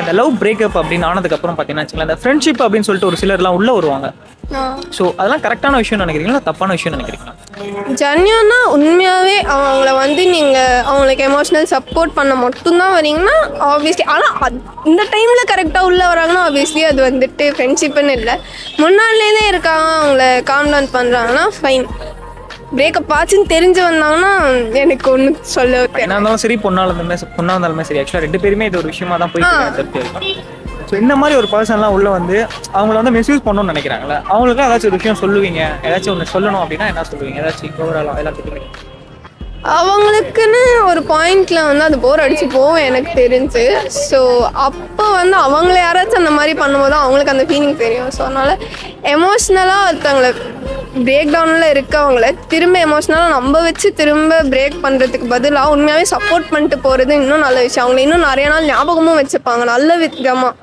இந்த love breakup அப்படின்னு ஆனதுக்கப்புறம் பார்த்தீங்கன்னா வச்சுக்கலாம், இந்த ஃப்ரெண்ட்ஷிப் அப்படின்னு சொல்லிட்டு ஒரு சிலர்லாம் உள்ளே வருவாங்க. ஸோ அதெல்லாம் கரெக்டான விஷயம் நினைக்கிறீங்களா, தப்பான விஷயம் நினைக்கிறீங்களா? ஜென்யூனா உண்மையாகவே அவங்கள வந்து நீங்கள் அவங்களுக்கு எமோஷ்னல் சப்போர்ட் பண்ண மட்டும்தான் வரீங்கன்னா ஆப்வியஸ்லி. ஆனால் இந்த டைமில் கரெக்டாக உள்ளே வராங்கன்னா ஆப்வியஸ்லி அது வந்துட்டு ஃப்ரெண்ட்ஷிப்புன்னு இல்லை. முன்னாடிலேருந்தே இருக்காங்க, அவங்கள காம் டவுன் பண்ணுறாங்கன்னா ஃபைன். பிரேக்கப் ஆச்சுன்னு தெரிஞ்சு வந்தாங்கன்னா எனக்கு ஒன்று சொல்ல என்ன இருந்தாலும் சரி, பொண்ணாக இருந்தாலுமே சரி, ஆக்சுவலாக 2 பேருமே இது ஒரு விஷயமா தான் போயிட்டு. ஸோ இந்த மாதிரி ஒரு பர்சன்லாம் உள்ள வந்து அவங்கள வந்து மிஸ்யூஸ் பண்ணணும்னு நினைக்கிறாங்களே, அவங்களுக்கு ஏதாச்சும் ஒரு விஷயம் சொல்லுவீங்க, ஏதாச்சும் ஒன்று சொல்லணும் அப்படின்னா என்ன சொல்லுவீங்க? ஏதாச்சும் ஓவராலாக எல்லாத்துக்குமே அவங்களுக்குன்னு ஒரு பாயிண்ட்ல வந்து அது போர் அடிச்சு போகும் எனக்கு தெரிஞ்சு. ஸோ அப்போ வந்து அவங்கள யாராச்சும் அந்த மாதிரி பண்ணும்போது அவங்களுக்கு அந்த ஃபீலிங் தெரியும். ஸோ அதனால எமோஷ்னலாக ஒருத்தவங்களை பிரேக் டவுனில் இருக்கவங்கள திரும்ப எமோஷ்னலாக நம்ப வச்சு திரும்ப பிரேக் பண்ணுறதுக்கு பதிலாக உண்மையாகவே சப்போர்ட் பண்ணிட்டு போகிறது இன்னும் நல்ல விஷயம். அவங்கள இன்னும் நிறைய நாள் ஞாபகமும் வச்சுப்பாங்க நல்ல விதமாக.